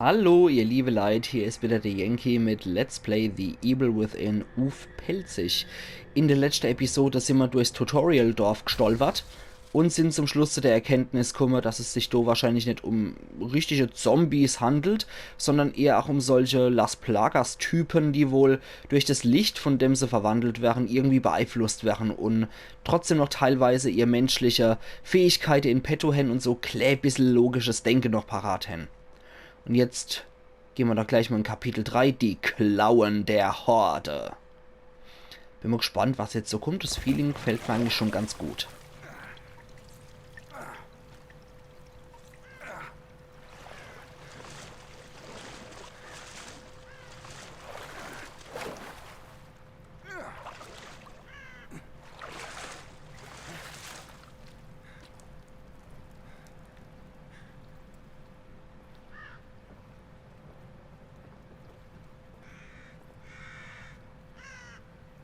Hallo, ihr liebe Leid, hier ist wieder der Yankee mit Let's Play The Evil Within Uf Pelzig. In der letzten Episode sind wir durchs Tutorial-Dorf gestolpert und sind zum Schluss zu der Erkenntnis gekommen, dass es sich da wahrscheinlich nicht um richtige Zombies handelt, sondern eher auch um solche Las Plagas-Typen, die wohl durch das Licht, von dem sie verwandelt werden, irgendwie beeinflusst werden und trotzdem noch teilweise ihr menschliche Fähigkeiten in petto haben und so bisschen logisches Denken noch parat haben. Und jetzt gehen wir doch gleich mal in Kapitel 3, die Klauen der Horde. Bin mal gespannt, was jetzt so kommt. Das Feeling gefällt mir eigentlich schon ganz gut.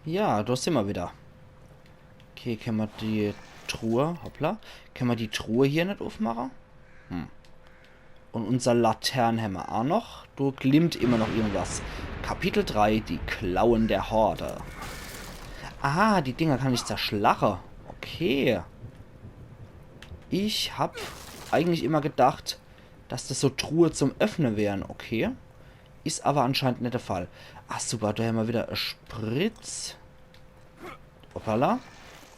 Ja, da sind wir wieder. Okay, können wir die Truhe, hoppla, können wir die Truhe hier nicht aufmachen? Und unser Laternenhammer auch noch. Da glimmt immer noch irgendwas. Kapitel 3, die Klauen der Horde. Ah, die Dinger kann ich zerschlagen. Okay. Ich habe eigentlich immer gedacht, dass das so Truhe zum Öffnen wären. Okay. Ist aber anscheinend nicht der Fall. Ach super, da haben wir wieder eine Spritz. Hoppala.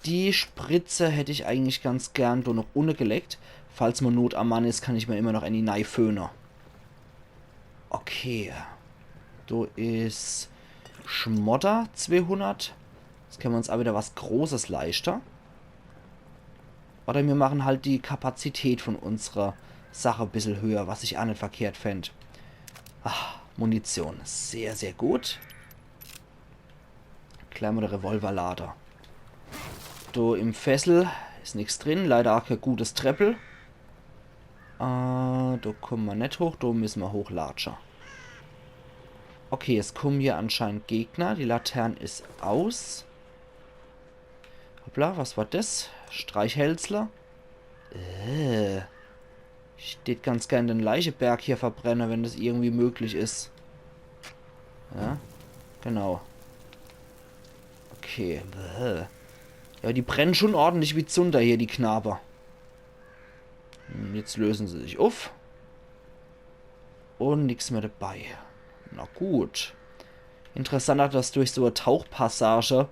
Die Spritze hätte ich eigentlich ganz gern da noch ohne geleckt. Falls man Not am Mann ist, kann ich mir immer noch eine neue föhnen. Okay. Da ist Schmodder 200. Jetzt können wir uns auch wieder was Großes leichter. Oder wir machen halt die Kapazität von unserer Sache ein bisschen höher, was ich auch nicht verkehrt fände. Ah, Munition. Sehr, sehr gut. Kleiner Revolverlader. Da im Fessel ist nichts drin. Leider auch kein gutes Treppel. Da kommen wir nicht hoch. Da müssen wir hochlatschen. Okay, es kommen hier anscheinend Gegner. Die Laterne ist aus. Hoppla, was war das? Streichhölzler. Ich würde ganz gerne den Leicheberg hier verbrennen, wenn das irgendwie möglich ist. Ja, genau. Okay. Ja, die brennen schon ordentlich wie Zunder hier, die Knaber. Jetzt lösen sie sich auf. Und nichts mehr dabei. Na gut. Interessant, dass durch so eine Tauchpassage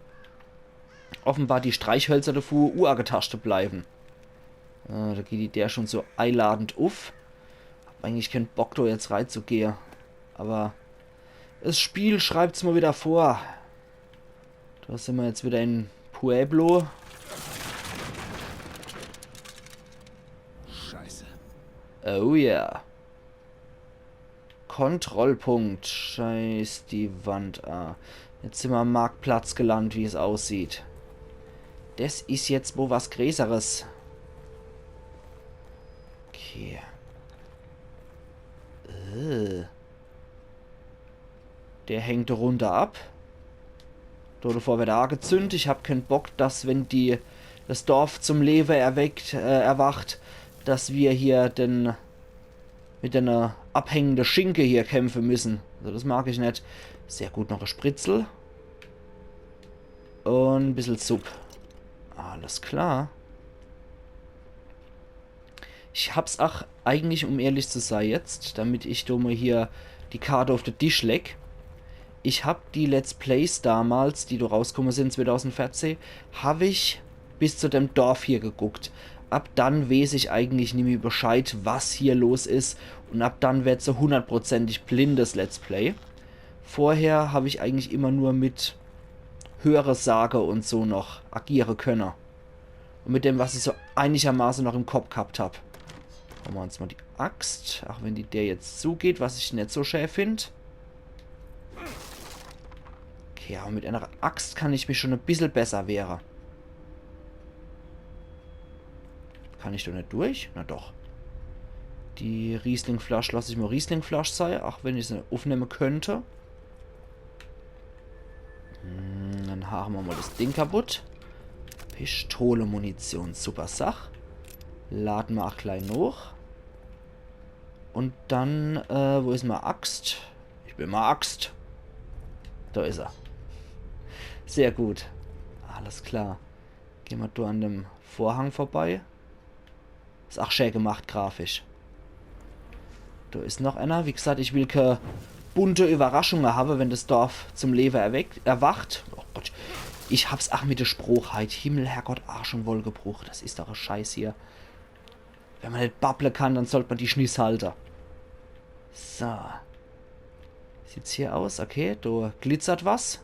offenbar die Streichhölzer der Uhr-Tasche bleiben. Da geht der schon so einladend auf. Hab eigentlich keinen Bock, da jetzt reinzugehen. Aber das Spiel schreibt es mal wieder vor. Da sind wir jetzt wieder in Pueblo. Scheiße. Oh ja. Yeah. Kontrollpunkt. Scheiß die Wand. Ah. Jetzt sind wir am Marktplatz gelandet, wie es aussieht. Das ist jetzt wo was Größeres. Okay. Der hängt runter ab. Davor wird er angezündet. Ich habe keinen Bock, dass wenn das Dorf zum Leben erwacht, dass wir hier mit einer abhängenden Schinke hier kämpfen müssen. Also das mag ich nicht. Sehr gut, noch ein Spritzel. Und ein bisschen Suppe. Alles klar. Ich hab's auch eigentlich, um ehrlich zu sein jetzt, damit ich da mal hier die Karte auf den Tisch leg. Ich hab die Let's Plays damals, die da rausgekommen sind, 2014, habe ich bis zu dem Dorf hier geguckt. Ab dann weiß ich eigentlich nicht mehr Bescheid, was hier los ist. Und ab dann wird so hundertprozentig blindes Let's Play. Vorher habe ich eigentlich immer nur mit höhere Sage und so noch agieren können. Und mit dem, was ich so einigermaßen noch im Kopf gehabt habe. Machen wir uns mal die Axt. Auch wenn der jetzt zugeht, was ich nicht so schön finde. Okay, aber mit einer Axt kann ich mich schon ein bisschen besser wehren. Kann ich doch nicht durch? Na doch. Die Riesling-Flasche lasse ich mal Riesling-Flasche sein, auch wenn ich sie aufnehmen könnte. Dann haben wir mal das Ding kaputt. Pistole, Munition, super Sach. Laden wir auch gleich noch. Und dann, wo ist meine Axt? Ich will mal Axt. Da ist er. Sehr gut. Alles klar. Gehen wir da an dem Vorhang vorbei. Ist auch schön gemacht, grafisch. Da ist noch einer. Wie gesagt, ich will keine bunte Überraschungen haben, wenn das Dorf zum Leben erwacht. Oh Gott. Ich hab's auch mit der Spruchheit. Himmel, Herrgott, Arsch und Wolgebruch. Das ist doch ein Scheiß hier. Wenn man nicht babbeln kann, dann sollte man die Schniss halten. So. Sieht's hier aus? Okay, da glitzert was.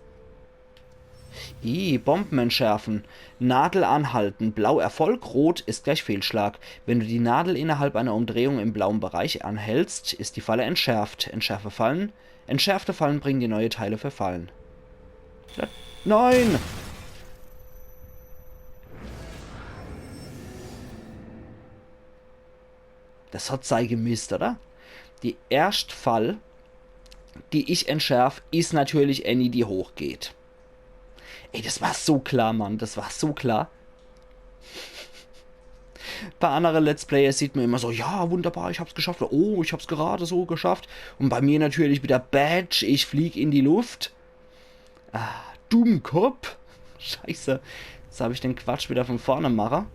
Bomben entschärfen. Nadel anhalten. Blau Erfolg, rot ist gleich Fehlschlag. Wenn du die Nadel innerhalb einer Umdrehung im blauen Bereich anhältst, ist die Falle entschärft. Entschärfe Fallen. Entschärfte Fallen bringen dir neue Teile für Fallen. Nein! Das hat sei gemisst, oder? Die erste Fall, die ich entschärfe, ist natürlich Annie, die hochgeht. Ey, das war so klar, Mann. Das war so klar. Bei anderen Let's Players sieht man immer so, ja, wunderbar, ich hab's geschafft. Oh, ich hab's gerade so geschafft. Und bei mir natürlich wieder Badge, ich flieg in die Luft. Ah, Dummkopf. Scheiße. Jetzt habe ich den Quatsch wieder von vorne machen.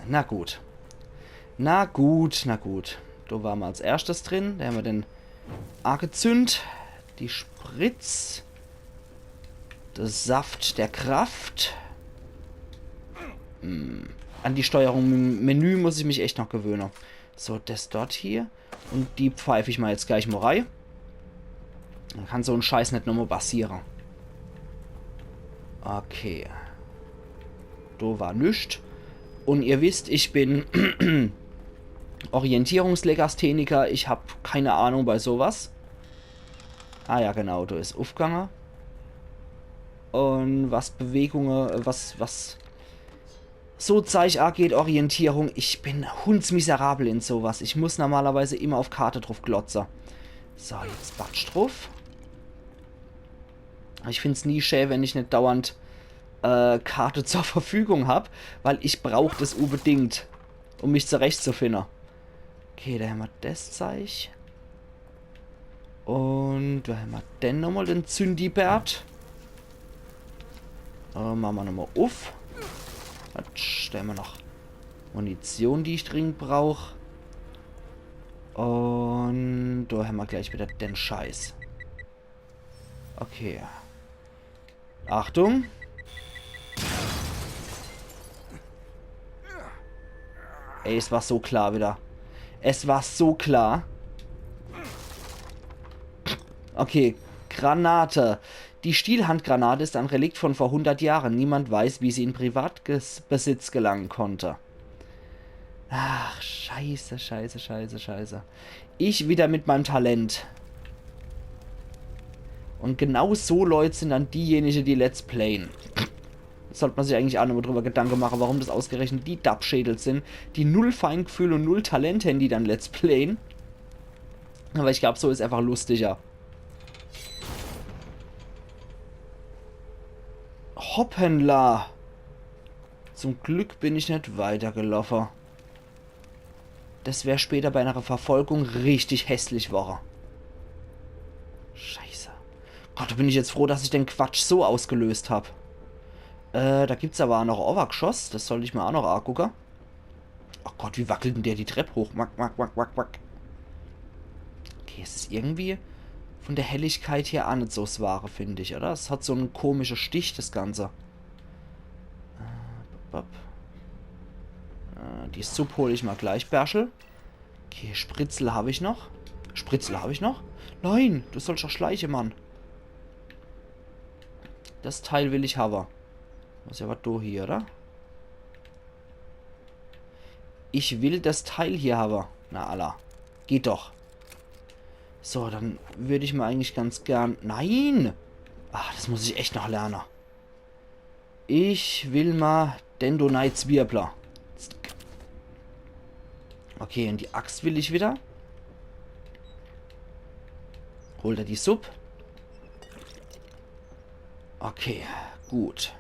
Na gut. Na gut, na gut. Da waren wir als erstes drin. Da haben wir den angezündet. Die Spritz. Der Saft der Kraft. An die Steuerung im Menü muss ich mich echt noch gewöhnen. So, das dort hier. Und die pfeife ich mal jetzt gleich mal rein. Dann kann so ein Scheiß nicht nochmal passieren. Okay. Da war nichts. Und ihr wisst, ich bin Orientierungslegastheniker. Ich habe keine Ahnung bei sowas. Ah ja, genau, da ist Aufganger. Und was Bewegungen, was so Zeug angeht, Orientierung, ich bin hundsmiserabel in sowas. Ich muss normalerweise immer auf Karte drauf glotzen. So, jetzt Batsch drauf. Ich finde es nie schön, wenn ich nicht dauernd Karte zur Verfügung habe, weil ich brauche das unbedingt, um mich zurechtzufinden. Okay, da haben wir das Zeug. Und da haben wir dann nochmal den Zündibert. Machen wir nochmal auf. Da haben wir noch Munition, die ich dringend brauche. Und da haben wir gleich wieder den Scheiß. Okay. Achtung. Ey, es war so klar wieder. Es war so klar. Okay, Granate. Die Stielhandgranate ist ein Relikt von vor 100 Jahren. Niemand weiß, wie sie in Privatbesitz gelangen konnte. Ach, scheiße, scheiße, scheiße, scheiße. Ich wieder mit meinem Talent. Und genau so Leute sind dann diejenigen, die Let's Playen. Sollte man sich eigentlich auch nochmal drüber Gedanken machen, warum das ausgerechnet die Dubschädel sind, die null Feingefühl und null Talent haben, die dann Let's Playen. Aber ich glaube, so ist einfach lustiger. Hoppendler. Zum Glück bin ich nicht weitergelaufen. Das wäre später bei einer Verfolgung richtig hässlich worden. Scheiße. Gott, da bin ich jetzt froh, dass ich den Quatsch so ausgelöst habe. Da gibt es aber auch noch Overgeschoss. Das sollte ich mir auch noch angucken. Oh Gott, wie wackelt denn der die Treppe hoch? Wack, wack, wack, wack, wack. Okay, es ist irgendwie von der Helligkeit hier auch nicht so das Wahre, finde ich, oder? Es hat so einen komischen Stich, das Ganze. Die Suppe hole ich mal gleich, Berschel. Okay, Spritzel habe ich noch. Spritzel habe ich noch? Nein, du sollst doch schleichen, Mann. Das Teil will ich haben. Was ist ja was da hier, oder? Ich will das Teil hier haben. Na, Allah. Geht doch. So, dann würde ich mal eigentlich ganz gern... Nein! Ach, das muss ich echt noch lernen. Ich will mal Dendonites Wirbler. Okay, und die Axt will ich wieder. Holt er die Sub. Okay, gut.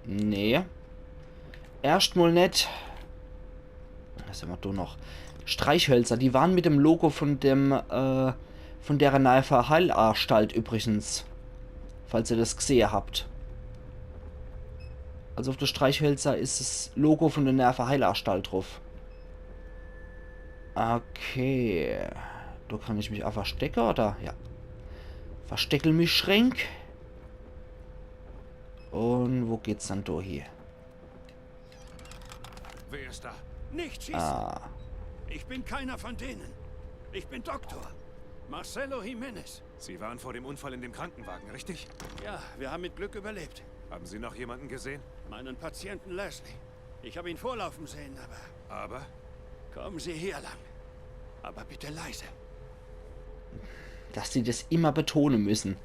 Nee. Erstmal nicht. Was haben wir da noch? Streichhölzer, die waren mit dem Logo von von der Neifer Heilanstalt übrigens. Falls ihr das gesehen habt. Also auf der Streichhölzer ist das Logo von der Nerver Heilanstalt drauf. Okay. Da kann ich mich auch verstecken, oder? Ja. Versteckel mich Schränk. Und wo geht's dann da hier? Wer ist da? Nicht schießen! Ah. Ich bin keiner von denen. Ich bin Doktor. Marcelo Jiménez. Sie waren vor dem Unfall in dem Krankenwagen, richtig? Ja, wir haben mit Glück überlebt. Haben Sie noch jemanden gesehen? Meinen Patienten Leslie. Ich habe ihn vorlaufen sehen, aber... Aber? Kommen Sie hier lang. Aber bitte leise. Dass sie das immer betonen müssen.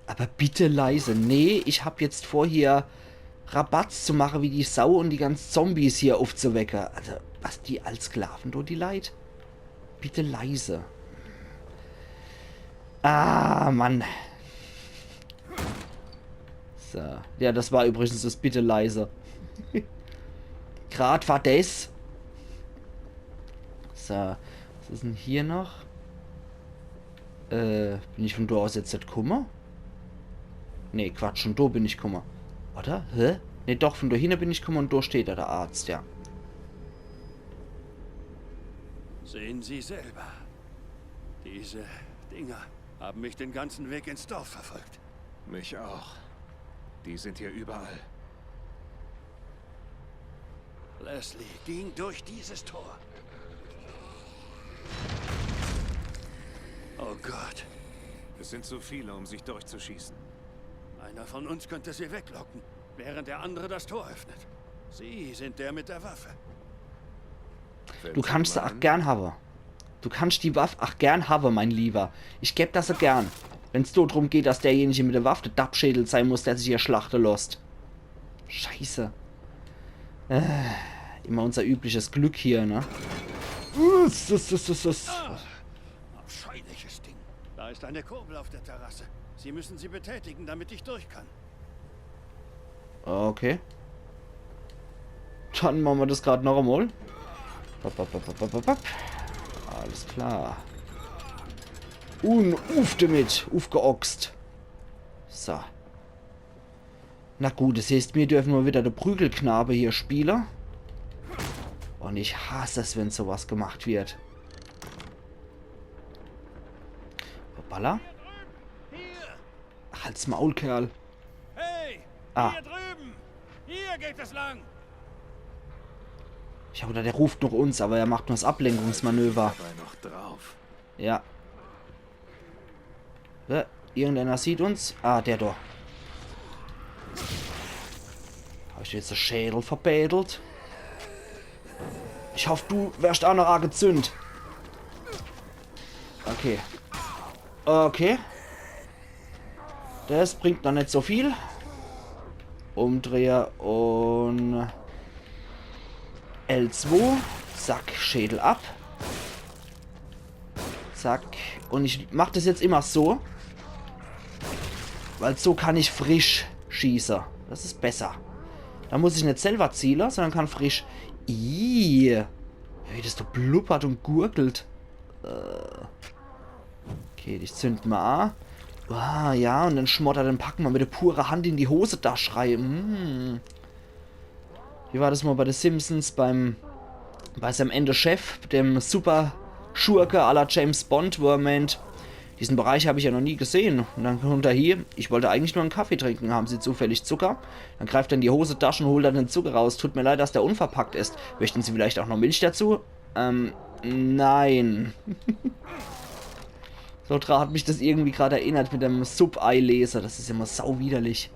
Aber bitte leise. Nee, ich hab jetzt vor, hier Rabatz zu machen wie die Sau und die ganzen Zombies hier aufzuwecken. Also, was die als Sklaven, do die Leid? Bitte leise. Ah, Mann. So. Ja, das war übrigens das bitte leise. Grad war das. So. Was ist denn hier noch? Bin ich von da aus jetzt nicht Kummer? Nee, Quatsch, von da bin ich Kummer. Oder? Hä? Nee, doch, von da hinten bin ich Kummer und da steht da der Arzt, ja. Sehen Sie selber. Diese Dinger haben mich den ganzen Weg ins Dorf verfolgt. Mich auch. Die sind hier überall. Leslie ging durch dieses Tor. Oh Gott. Es sind zu viele, um sich durchzuschießen. Einer von uns könnte sie weglocken, während der andere das Tor öffnet. Sie sind der mit der Waffe. Du kannst sie auch gern haben. Du kannst die Waffe auch gern haben, mein Lieber. Ich geb das gern. Wenn es nur darum geht, dass derjenige mit der Waffe der Dappschädel sein muss, der sich hier schlachten lässt. Scheiße. Immer unser übliches Glück hier, ne? Abscheuliches Ding. Da ist eine Kurbel auf der Terrasse. Sie müssen sie betätigen, damit ich durch kann. Okay. Dann machen wir das gerade noch einmal. Alles klar. Uff damit. Aufgeoxt. So. Na gut, das heißt, wir dürfen mal wieder der Prügelknabe hier spielen. Und ich hasse es, wenn sowas gemacht wird. Hoppala. Ach, halt's Maul, Kerl. Hey! Ah. Hier drüben! Hier geht es lang! Ich habe gedacht, der ruft noch uns, aber er macht nur das Ablenkungsmanöver. Dabei noch drauf. Ja. Irgendeiner sieht uns. Ah, der da. Habe ich jetzt den Schädel verbädelt? Ich hoffe, du wärst auch noch angezündet. Okay. Okay. Das bringt noch nicht so viel. Umdreher und L2. Zack, Schädel ab. Zack. Und ich mache das jetzt immer so. Weil so kann ich frisch schießen. Das ist besser. Da muss ich nicht selber zielen, sondern kann frisch... Wie das da blubbert und gurgelt. Okay, ich zünd mal an. Ah, ja, und dann schmottert, dann packen wir mit der pure Hand in die Hose da schreiben. Wie war das mal bei The Simpsons bei seinem Ende-Chef, dem super Schurke à la James Bond, wo er meint, diesen Bereich habe ich ja noch nie gesehen. Und dann kommt er hier, ich wollte eigentlich nur einen Kaffee trinken, haben Sie zufällig Zucker? Dann greift er in die Hosentasche und holt dann den Zucker raus. Tut mir leid, dass der unverpackt ist. Möchten Sie vielleicht auch noch Milch dazu? Nein. So dran hat mich das irgendwie gerade erinnert mit dem Sub-Ei-Leser. Das ist immer sau widerlich.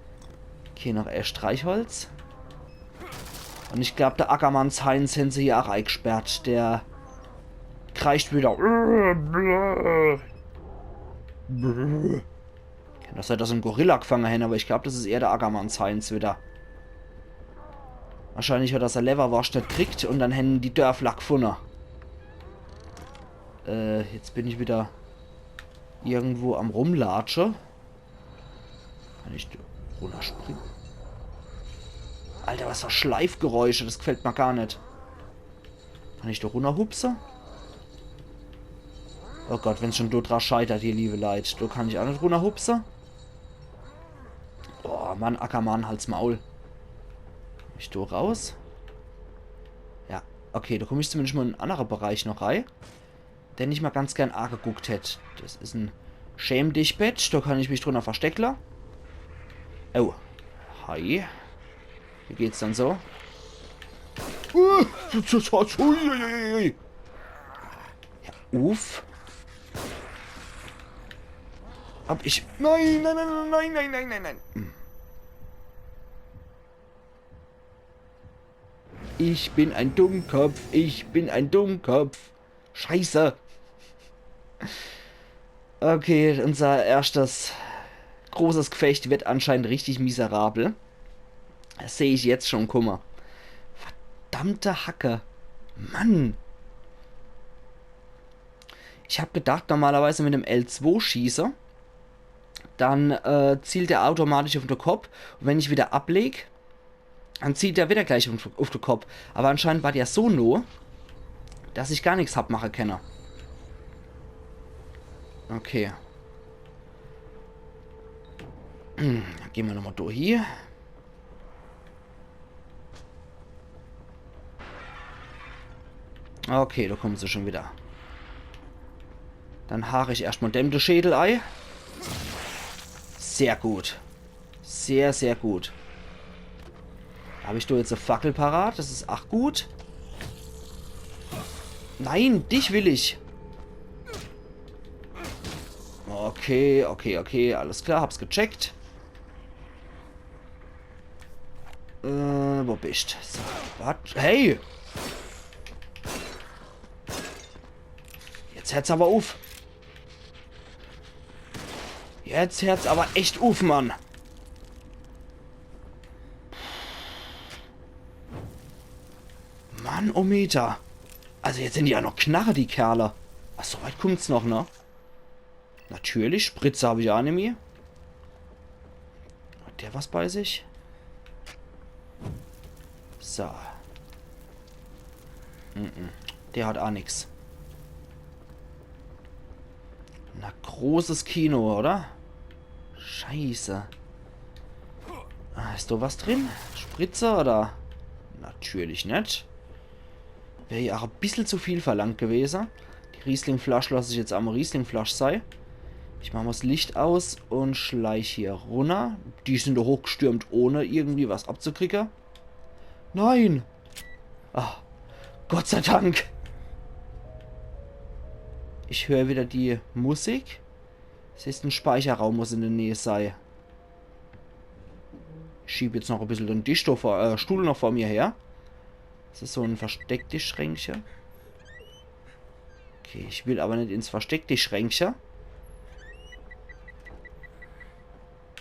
Okay, noch eher Streichholz. Und ich glaube, der Ackermanns Heinz haben sie hier auch eingesperrt. Der kreischt wieder. Kann das sein, dass ein Gorilla gefangen haben, aber ich glaube, das ist eher der Ackermanns Heinz wieder. Wahrscheinlich hat das ein Leverwurst nicht gekriegt und dann hätten die Dörfler gefunden. Jetzt bin ich wieder irgendwo am Rumlatsche. Kann ich runterspringen? Alter, was für Schleifgeräusche. Das gefällt mir gar nicht. Kann ich da runterhupsen? Oh Gott, wenn es schon dort dran scheitert, ihr liebe Leid. Da kann ich auch nicht runterhupsen. Oh, Mann, Ackermann, halt's Maul. Komm ich da raus? Ja, okay, da komme ich zumindest mal in einen anderen Bereich noch rein. Den ich mal ganz gern angeguckt hätte. Das ist ein Schäm dich Bett. Da kann ich mich drunter versteckler. Oh. Hi. Wie geht's dann so? Ja, uff. Hab ich... Nein, nein, nein, nein, nein, nein, nein, nein. Ich bin ein Dummkopf. Ich bin ein Dummkopf. Scheiße. Okay, unser erstes großes Gefecht wird anscheinend richtig miserabel. Das sehe ich jetzt schon, guck mal. Verdammte Hacke. Mann. Ich habe gedacht, normalerweise mit dem L2-Schießer, dann zielt er automatisch auf den Kopf. Und wenn ich wieder ablege, dann zielt er wieder gleich auf den Kopf. Aber anscheinend war der so low, dass ich gar nichts hab machen können. Okay. Dann gehen wir nochmal durch hier. Okay, da kommen sie schon wieder. Dann haare ich erstmal dem das Schädelei. Sehr gut. Sehr, sehr gut. Habe ich da jetzt eine Fackel parat? Das ist auch gut. Nein, dich will ich. Okay, okay, okay. Alles klar, hab's gecheckt. Wo bist du? So, warte. Hey! Jetzt hört's aber auf. Jetzt hört's aber echt auf, Mann. Mann, oh Meter. Also jetzt sind die ja noch Knarre, die Kerle. Ach, so weit kommt's noch, ne? Natürlich, Spritze habe ich auch nicht mehr. Hat der was bei sich? So. Der hat auch nichts. Na, großes Kino, oder? Scheiße. Ah, ist da was drin? Spritze, oder? Natürlich nicht. Wäre ja auch ein bisschen zu viel verlangt gewesen. Die Riesling-Flasche lasse ich jetzt am Riesling-Flasche sein. Ich mache mal das Licht aus und schleiche hier runter. Die sind da hochgestürmt, ohne irgendwie was abzukriegen. Nein! Ah, Gott sei Dank! Ich höre wieder die Musik. Es ist ein Speicherraum, muss in der Nähe sein. Ich schiebe jetzt noch ein bisschen den Stuhl noch vor mir her. Das ist so ein verstecktes Schränkchen. Okay, ich will aber nicht ins versteckte Schränkchen.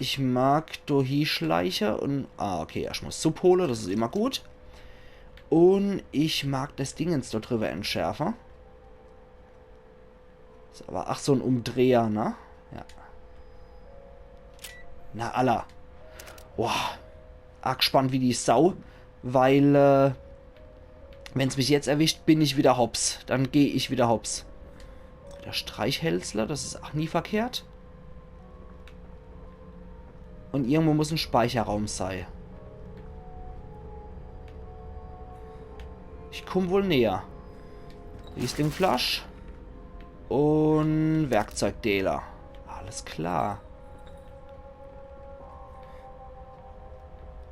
Ich mag hier schleichen und... Ah, okay, erstmal Sub hole, das ist immer gut. Und ich mag das Dingens da drüber entschärfen. Ist aber, ach, so ein Umdreher, ne? Ja. Na, Allah. Boah. Arg spannend wie die Sau. Weil, wenn es mich jetzt erwischt, bin ich wieder hops. Dann gehe ich wieder hops. Der Streichhölzler, das ist auch nie verkehrt. Und irgendwo muss ein Speicherraum sein. Ich komme wohl näher. Riesling-Flasch. Und Werkzeugdealer. Alles klar.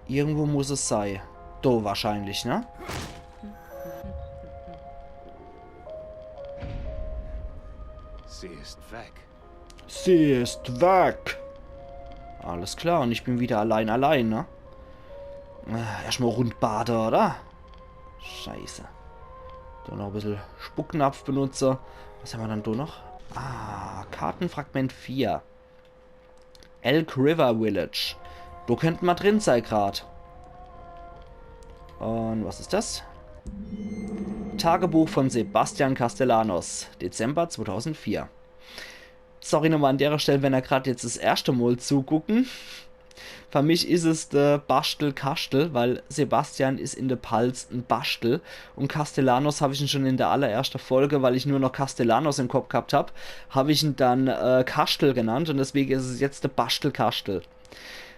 Irgendwo muss es sein. Do wahrscheinlich, ne? Sie ist weg. Sie ist weg. Alles klar, und ich bin wieder allein, ne? Erstmal rundbade, oder? Scheiße. Da noch ein bisschen Spucknapf benutze. Was haben wir dann da noch? Ah, Kartenfragment 4. Elk River Village. Da könnten wir drin sein gerade. Und was ist das? Tagebuch von Sebastian Castellanos. Dezember 2004. Sorry nochmal an der Stelle, wenn er gerade jetzt das erste Mal zugucken. Für mich ist es der Bastel-Kastel, weil Sebastian ist in der Palz ein Bastel und Castellanos habe ich ihn schon in der allerersten Folge, weil ich nur noch Castellanos im Kopf gehabt habe ich ihn dann Kastel genannt und deswegen ist es jetzt der Bastel-Kastel.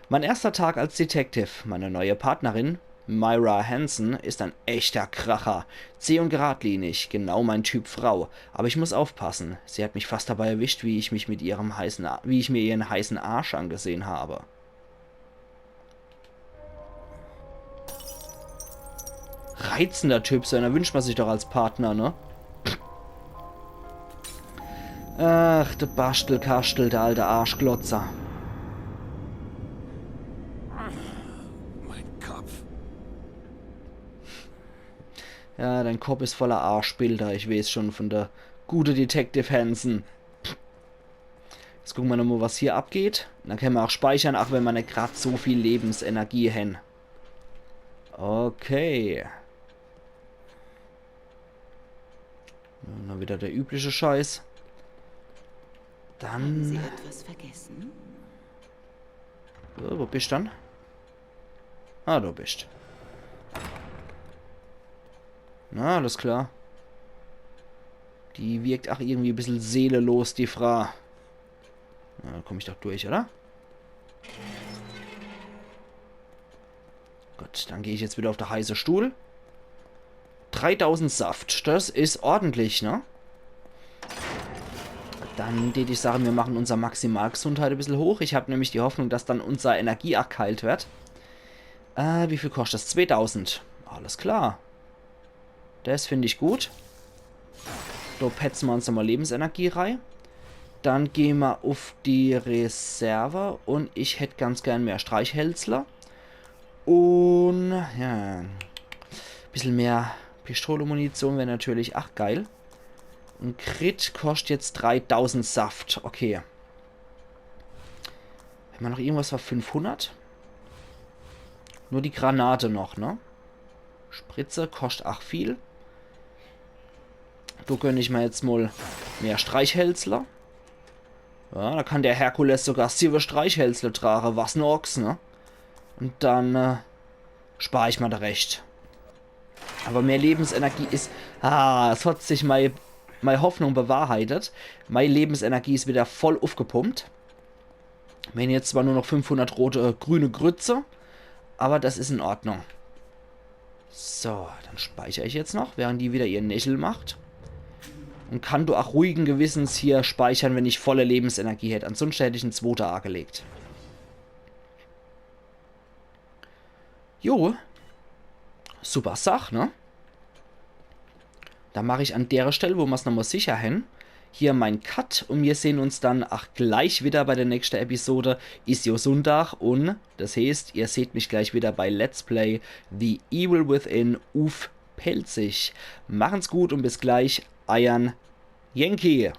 Mein erster Tag als Detective, meine neue Partnerin, Myra Hansen, ist ein echter Kracher. Zäh und geradlinig, genau mein Typ Frau. Aber ich muss aufpassen. Sie hat mich fast dabei erwischt, wie ich mir ihren heißen Arsch angesehen habe. Reizender Typ, so einer wünscht man sich doch als Partner, ne? Ach, der Bastelkastel, der alte Arschglotzer. Mein Kopf. Ja, dein Kopf ist voller Arschbilder, ich weiß schon von der gute Detective Hansen. Jetzt gucken wir nochmal, was hier abgeht. Dann können wir auch speichern, auch wenn wir nicht gerade so viel Lebensenergie haben. Okay. Dann wieder der übliche Scheiß. Haben Sie Dann... etwas vergessen? Wo bist du dann? Ah, du bist. Na, alles klar. Die wirkt auch irgendwie ein bisschen seelenlos, die Frau. Na, da komme ich doch durch, oder? Gut, dann gehe ich jetzt wieder auf der heiße Stuhl. 3000 Saft, das ist ordentlich, ne? Dann würde ich sagen, wir machen unsere Maximalgesundheit ein bisschen hoch. Ich habe nämlich die Hoffnung, dass dann unsere Energie auch geheilt wird. Wie viel kostet das? 2000. Alles klar. Das finde ich gut. Da petzen wir uns nochmal Lebensenergie rein. Dann gehen wir auf die Reserve. Und ich hätte ganz gern mehr Streichhölzler. Und ja, ein bisschen mehr Pistolenmunition wäre natürlich auch geil. Ein Crit kostet jetzt 3000 Saft. Okay. Haben wir noch irgendwas für 500? Nur die Granate noch, ne? Spritze kostet auch viel. Da gönne ich mir jetzt mal mehr Streichhölzler. Ja, da kann der Herkules sogar 7 Streichhölzler tragen. Was ein Ochs, ne? Und dann spare ich mal da recht. Aber mehr Lebensenergie ist... es hat sich meine Hoffnung bewahrheitet. Meine Lebensenergie ist wieder voll aufgepumpt. Wir haben jetzt zwar nur noch 500 rote, grüne Grütze. Aber das ist in Ordnung. So, dann speichere ich jetzt noch, während die wieder ihren Nächel macht. Und kann du auch ruhigen Gewissens hier speichern, wenn ich volle Lebensenergie hätte. Ansonsten hätte ich einen 2. A gelegt. Jo. Super Sache, ne? Da mache ich an der Stelle, wo wir es nochmal sicher haben, hier mein Cut. Und wir sehen uns dann auch gleich wieder bei der nächsten Episode. Ist ja Sonntag und das heißt, ihr seht mich gleich wieder bei Let's Play The Evil Within Uf Pelzig. Machen's gut und bis gleich. Iron Yankee.